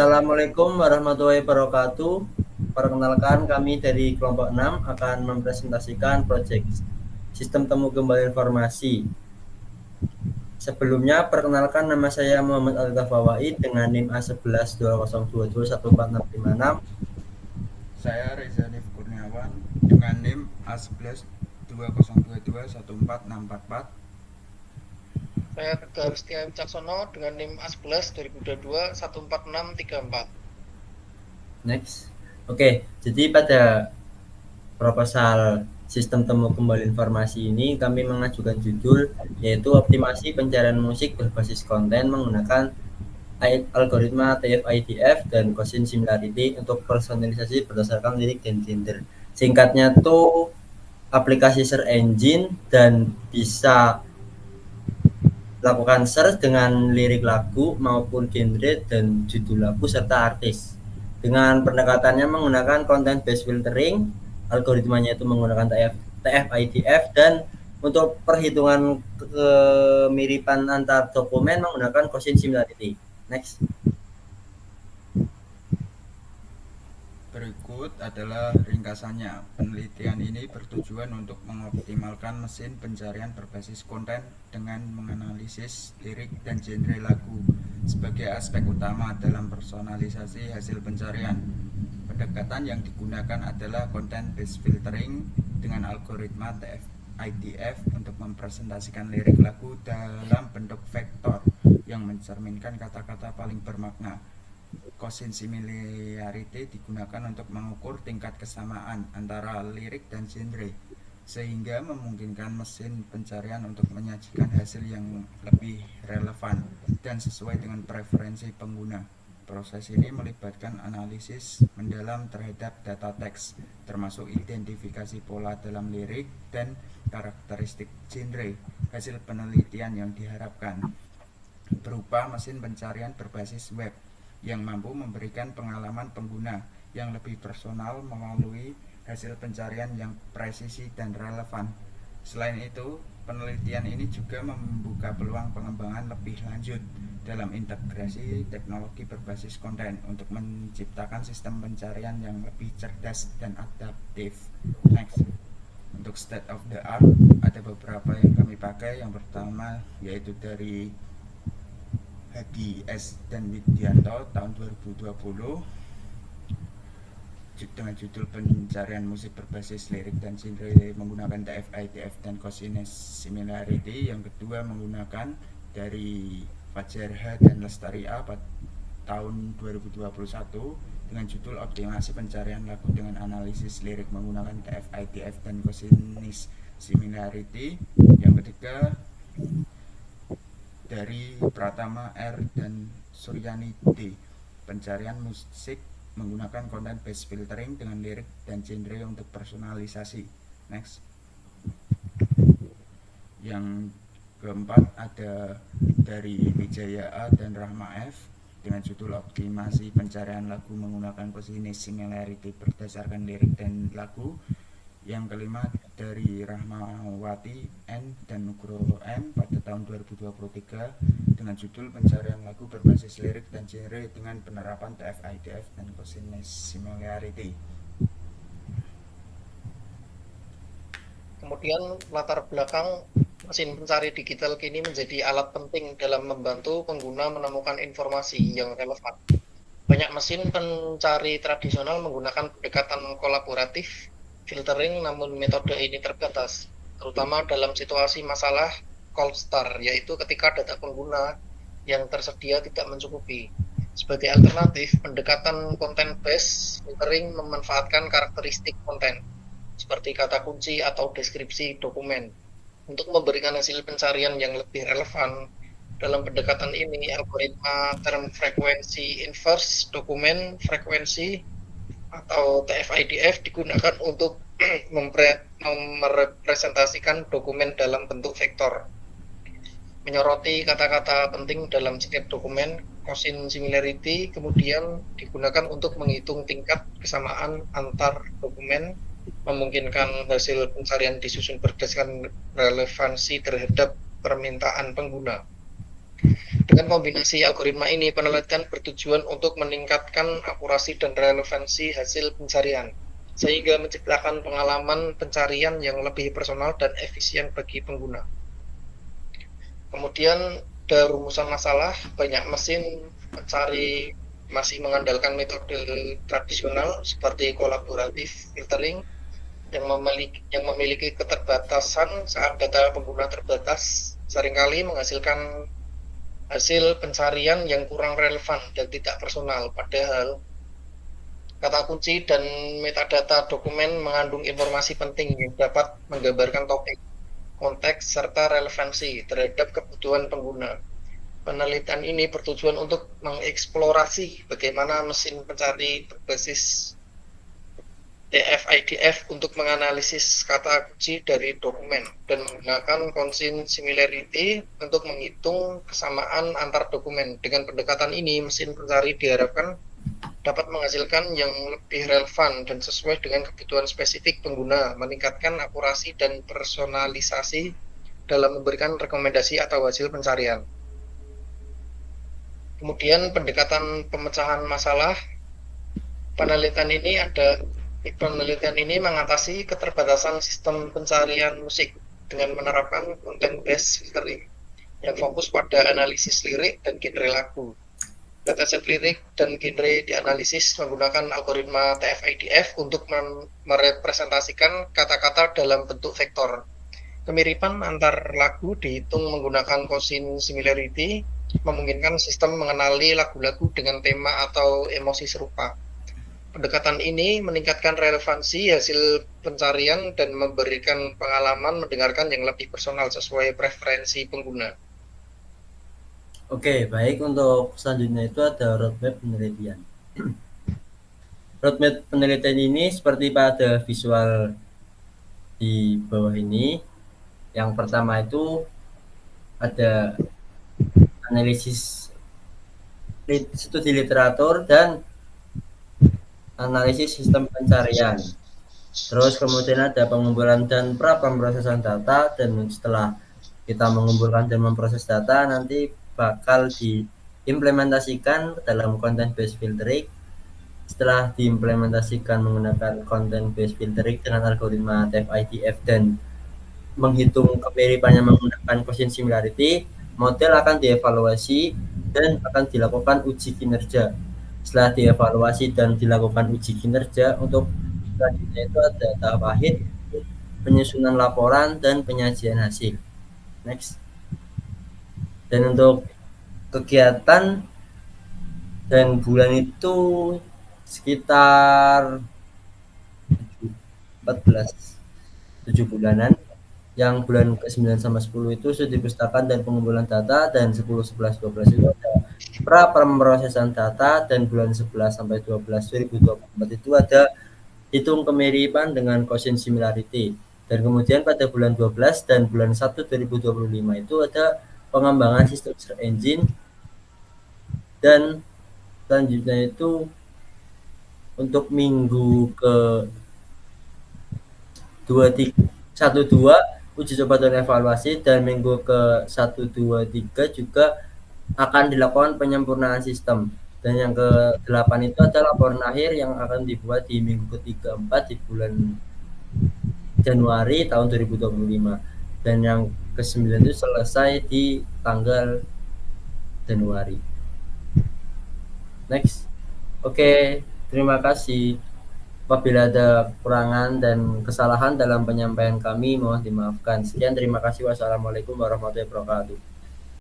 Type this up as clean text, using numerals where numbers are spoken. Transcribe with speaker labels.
Speaker 1: Assalamualaikum warahmatullahi wabarakatuh. Perkenalkan, kami dari kelompok 6 akan mempresentasikan proyek Sistem Temu Kembali Informasi. Sebelumnya, perkenalkan, nama saya Muhammad Al-Ghafawai dengan NIM A112022145656.
Speaker 2: Saya Reza Dev Kurniawan dengan NIM A11 2022 14644.
Speaker 3: Saya Tegar Setia Wicaksono dengan NIM A11 2022 14634.
Speaker 1: Next. Oke, jadi pada proposal Sistem Temu Kembali Informasi ini kami mengajukan judul yaitu optimasi pencarian musik berbasis konten menggunakan algoritma TF-IDF dan Gaussian Similarity untuk personalisasi berdasarkan lirik dan gender. Singkatnya tuh aplikasi search engine dan bisa lakukan search dengan lirik lagu maupun genre dan judul lagu serta artis. Dengan pendekatannya menggunakan content based filtering, algoritmanya itu menggunakan TF-IDF dan untuk perhitungan kemiripan antar dokumen menggunakan Gaussian Similarity. Next.
Speaker 2: Berikut adalah ringkasannya. Penelitian ini bertujuan untuk mengoptimalkan mesin pencarian berbasis konten dengan menganalisis lirik dan genre lagu sebagai aspek utama dalam personalisasi hasil pencarian. Pendekatan yang digunakan adalah content based filtering dengan algoritma TF-IDF untuk mempresentasikan lirik lagu dalam bentuk vektor yang mencerminkan kata-kata paling bermakna. Gaussian Similarity digunakan untuk mengukur tingkat kesamaan antara lirik dan genre, sehingga memungkinkan mesin pencarian untuk menyajikan hasil yang lebih relevan dan sesuai dengan preferensi pengguna. Proses ini melibatkan analisis mendalam terhadap data teks, termasuk identifikasi pola dalam lirik dan karakteristik genre. Hasil penelitian yang diharapkan berupa mesin pencarian berbasis web yang mampu memberikan pengalaman pengguna yang lebih personal melalui hasil pencarian yang presisi dan relevan. Selain itu, penelitian ini juga membuka peluang pengembangan lebih lanjut dalam integrasi teknologi berbasis konten untuk menciptakan sistem pencarian yang lebih cerdas dan adaptif. Next. Untuk state of the art ada beberapa yang kami pakai. Yang pertama yaitu dari Hadi S dan Widianto tahun 2020 dengan judul pencarian musik berbasis lirik dan genre menggunakan TF-IDF dan Gaussian Similarity. Yang kedua menggunakan dari Fajar H dan Lestari A pada tahun 2021 dengan judul optimasi pencarian lagu dengan analisis lirik menggunakan TF-IDF dan Gaussian Similarity. Yang ketiga dari Pratama R dan Suryani D, pencarian musik menggunakan content based filtering dengan lirik dan genre untuk personalisasi. Next. Yang keempat ada dari Wijaya A dan Rahma F dengan judul optimasi pencarian lagu menggunakan Gaussian Similarity berdasarkan lirik dan lagu. Yang kelima dari Rahmawati N dan Nugroho M pada tahun 2023 dengan judul pencarian lagu berbasis lirik dan genre dengan penerapan TF-IDF dan Gaussian Similarity.
Speaker 3: Kemudian latar belakang mesin pencari digital kini menjadi alat penting dalam membantu pengguna menemukan informasi yang relevan. Banyak mesin pencari tradisional menggunakan pendekatan kolaboratif filtering, namun metode ini terbatas, terutama dalam situasi masalah cold start, yaitu ketika data pengguna yang tersedia tidak mencukupi. Sebagai alternatif, pendekatan content based filtering memanfaatkan karakteristik konten seperti kata kunci atau deskripsi dokumen untuk memberikan hasil pencarian yang lebih relevan. Dalam pendekatan ini, algoritma term frekuensi inverse dokumen frekuensi atau TF-IDF digunakan untuk merepresentasikan dokumen dalam bentuk vektor. Menyoroti kata-kata penting dalam setiap dokumen, Gaussian Similarity kemudian digunakan untuk menghitung tingkat kesamaan antar dokumen, memungkinkan hasil pencarian disusun berdasarkan relevansi terhadap permintaan pengguna. Dengan kombinasi algoritma ini, penelitian bertujuan untuk meningkatkan akurasi dan relevansi hasil pencarian, sehingga menciptakan pengalaman pencarian yang lebih personal dan efisien bagi pengguna. Kemudian ada rumusan masalah, banyak mesin mencari masih mengandalkan metode tradisional seperti kolaboratif filtering yang memiliki keterbatasan saat data pengguna terbatas, seringkali menghasilkan hasil pencarian yang kurang relevan dan tidak personal, padahal kata kunci dan metadata dokumen mengandung informasi penting yang dapat menggambarkan topik, konteks, serta relevansi terhadap kebutuhan pengguna. Penelitian ini bertujuan untuk mengeksplorasi bagaimana mesin pencari berbasis TF-IDF untuk menganalisis kata kunci dari dokumen dan menggunakan constant similarity untuk menghitung kesamaan antar dokumen. Dengan pendekatan ini, mesin pencari diharapkan dapat menghasilkan yang lebih relevan dan sesuai dengan kebutuhan spesifik pengguna, meningkatkan akurasi dan personalisasi dalam memberikan rekomendasi atau hasil pencarian. Kemudian pendekatan pemecahan masalah. Penelitian ini mengatasi keterbatasan sistem pencarian musik dengan menerapkan content-based filtering yang fokus pada analisis lirik dan genre lagu. Dataset lirik dan genre dianalisis menggunakan algoritma TF-IDF untuk merepresentasikan kata-kata dalam bentuk vektor. Kemiripan antar lagu dihitung menggunakan constant similarity, memungkinkan sistem mengenali lagu-lagu dengan tema atau emosi serupa. Pendekatan ini meningkatkan relevansi hasil pencarian dan memberikan pengalaman mendengarkan yang lebih personal sesuai preferensi pengguna.
Speaker 1: Oke, baik. Untuk selanjutnya itu ada roadmap penelitian. Roadmap penelitian ini seperti pada visual di bawah ini. Yang pertama itu ada analisis studi literatur dan analisis sistem pencarian. Terus kemudian ada pengumpulan dan pra-pemrosesan data, dan setelah kita mengumpulkan dan memproses data nanti bakal diimplementasikan dalam content based filtering. Setelah diimplementasikan menggunakan content based filtering dengan algoritma TF-IDF dan menghitung kemiripannya menggunakan quotient similarity, model akan dievaluasi dan akan dilakukan uji kinerja. Setelah dievaluasi dan dilakukan uji kinerja, untuk selanjutnya itu ada tahap akhir, penyusunan laporan dan penyajian hasil. Next. Dan untuk kegiatan dan bulan itu sekitar 7 bulanan. Yang bulan ke-9 sama 10 itu studi perpustakaan dan pengumpulan data, dan 10, 11, 12 itu ada pra pemrosesan data, dan bulan 11 sampai 12 2024 itu ada hitung kemiripan dengan quotient similarity. Dan kemudian pada bulan 12 dan bulan 1 2025 itu ada pengembangan sistem search engine, dan selanjutnya itu untuk minggu ke 12 uji coba dan evaluasi, dan minggu ke 1, 2, 3 juga akan dilakukan penyempurnaan sistem. Dan yang ke-8 itu ada laporan akhir yang akan dibuat di minggu ke-3, 4 di bulan Januari tahun 2025. Dan yang ke-9 itu selesai di tanggal Januari. Next. Oke, terima kasih. Apabila ada kekurangan dan kesalahan dalam penyampaian kami, mohon dimaafkan. Sekian, terima kasih. Wassalamualaikum warahmatullahi wabarakatuh.